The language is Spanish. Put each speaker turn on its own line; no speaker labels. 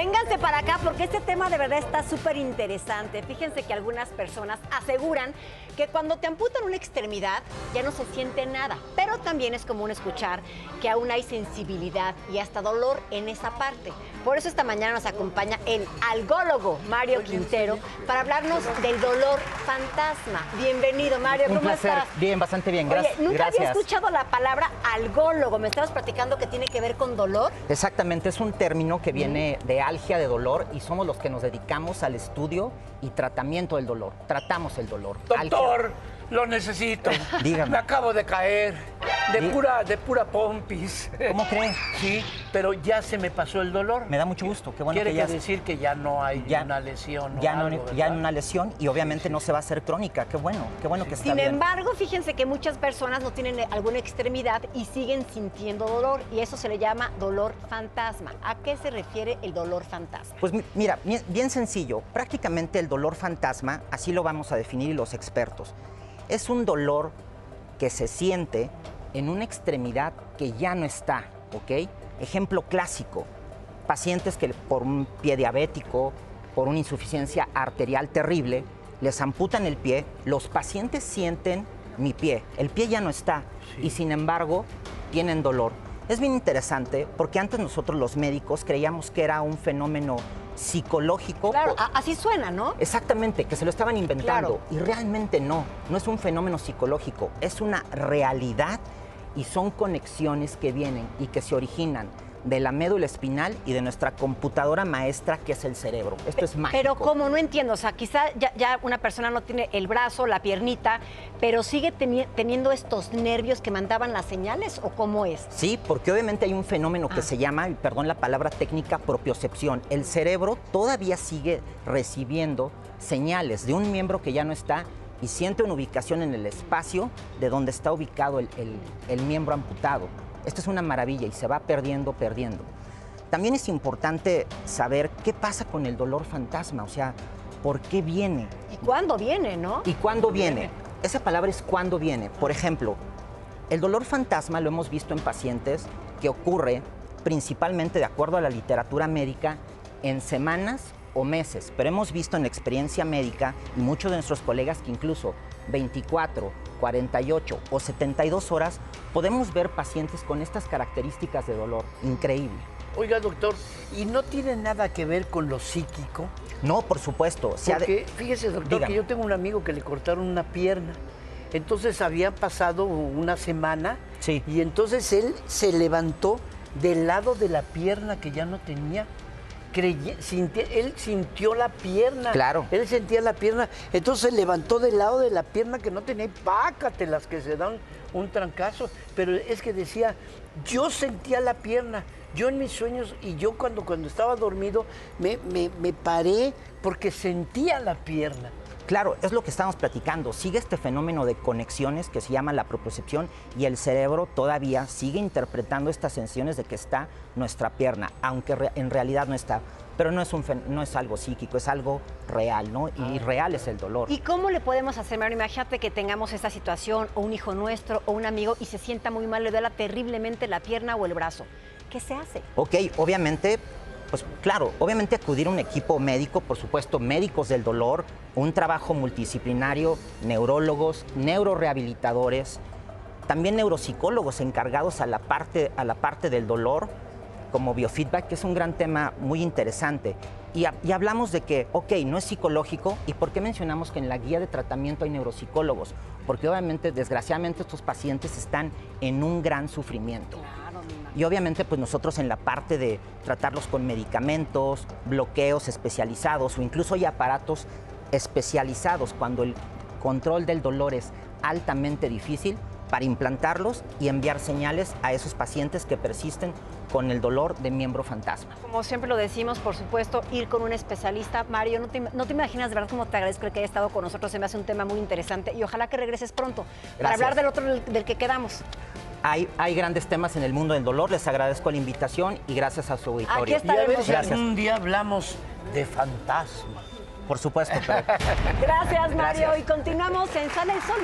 Vénganse para acá porque este tema de verdad está súper interesante. Fíjense que algunas personas aseguran que cuando te amputan una extremidad ya no se siente nada, pero también es común escuchar que aún hay sensibilidad y hasta dolor en esa parte. Por eso esta mañana nos acompaña el algólogo Mario Quintero para hablarnos del dolor fantasma. Bienvenido, Mario, ¿cómo estás?
Bien, bastante bien,
Oye, nunca
gracias.
había escuchado la palabra algólogo. Me estabas platicando que tiene que ver con dolor.
Exactamente, es un término que viene de algia de dolor y somos los que nos dedicamos al estudio y tratamiento del dolor. Tratamos el dolor.
Doctor, lo necesito.
Dígame.
Me acabo de caer de pura pompis.
¿Cómo cree?
Sí, pero ya se me pasó el dolor.
Me da mucho gusto, qué bueno
Quiere
que ya...
decir que ya no hay una lesión o
ya
algo,
no,
¿verdad?
ya hay una lesión y obviamente no se va a hacer crónica. Qué bueno que está
Sin
bien.
embargo, fíjense que muchas personas no tienen alguna extremidad y siguen sintiendo dolor y eso se le llama dolor fantasma. ¿A qué se refiere el dolor fantasma?
Pues mira, bien sencillo. Prácticamente el dolor fantasma, así lo vamos a definir los expertos, es un dolor que se siente en una extremidad que ya no está, ¿ok? Ejemplo clásico, pacientes que por un pie diabético, por una insuficiencia arterial terrible, les amputan el pie, los pacientes sienten mi pie, el pie ya no está y sin embargo tienen dolor. Es bien interesante porque antes nosotros los médicos creíamos que era un fenómeno psicológico.
Claro, así suena, ¿no?
Exactamente, que se lo estaban inventando.
Claro.
Y realmente no es un fenómeno psicológico, es una realidad y son conexiones que vienen y que se originan de la médula espinal y de nuestra computadora maestra que es el cerebro. Esto es mágico.
Pero ¿cómo? No entiendo. O sea, quizá ya una persona no tiene el brazo, la piernita, pero sigue teniendo estos nervios que mandaban las señales, ¿o cómo es?
Sí, porque obviamente hay un fenómeno que se llama, y perdón la palabra técnica, propiocepción. El cerebro todavía sigue recibiendo señales de un miembro que ya no está y siente una ubicación en el espacio de donde está ubicado el miembro amputado. Esto es una maravilla y se va perdiendo. También es importante saber qué pasa con el dolor fantasma, o sea, ¿por qué viene?
¿Y cuándo viene, no?
¿Y cuándo viene? Esa palabra es cuándo viene. Por ejemplo, el dolor fantasma lo hemos visto en pacientes que ocurre principalmente, de acuerdo a la literatura médica, en semanas o meses. Pero hemos visto en la experiencia médica y muchos de nuestros colegas que incluso 24, 48 o 72 horas podemos ver pacientes con estas características de dolor. Increíble.
Oiga, doctor, ¿y no tiene nada que ver con lo psíquico?
No, por supuesto.
Porque fíjese, doctor,
Dígame.
que yo tengo un amigo que le cortaron una pierna. Entonces había pasado una semana
Sí.
y entonces él se levantó del lado de la pierna que ya no tenía. Él sintió la pierna.
Claro.
Él sentía la pierna. Entonces se levantó del lado de la pierna que no tenía. Pácatelas que se dan un trancazo. Pero es que decía, yo sentía la pierna. Yo en mis sueños y yo cuando estaba dormido me paré porque sentía la pierna.
Claro, es lo que estamos platicando. Sigue este fenómeno de conexiones que se llama la propiocepción y el cerebro todavía sigue interpretando estas sensaciones de que está nuestra pierna, aunque en realidad no está. Pero no es algo psíquico, es algo real, ¿no? Y real es el dolor.
¿Y cómo le podemos hacer, Mario? Imagínate que tengamos esta situación, o un hijo nuestro, o un amigo, y se sienta muy mal, le duela terriblemente la pierna o el brazo. ¿Qué se hace?
Ok, obviamente, pues claro, obviamente acudir a un equipo médico, por supuesto, médicos del dolor, un trabajo multidisciplinario, neurólogos, neurorehabilitadores, también neuropsicólogos encargados a la parte del dolor, como biofeedback, que es un gran tema muy interesante. Y hablamos de que, ok, no es psicológico, ¿y por qué mencionamos que en la guía de tratamiento hay neuropsicólogos? Porque obviamente, desgraciadamente, estos pacientes están en un gran sufrimiento.
Claro, mi mamá.
Y obviamente pues nosotros en la parte de tratarlos con medicamentos, bloqueos especializados o incluso hay aparatos especializados cuando el control del dolor es altamente difícil para implantarlos y enviar señales a esos pacientes que persisten con el dolor de miembro fantasma.
Como siempre lo decimos, por supuesto, ir con un especialista. Mario, no te imaginas de verdad cómo te agradezco el que haya estado con nosotros. Se me hace un tema muy interesante y ojalá que regreses pronto para
Gracias.
hablar del otro del que quedamos.
Hay grandes temas en el mundo del dolor, les agradezco la invitación y gracias a su auditorio.
Aquí
Y a
estaremos.
ver si
Gracias.
algún día hablamos de fantasmas.
Por supuesto, pero...
Gracias, Mario.
Gracias.
Y continuamos en Sale el Sol.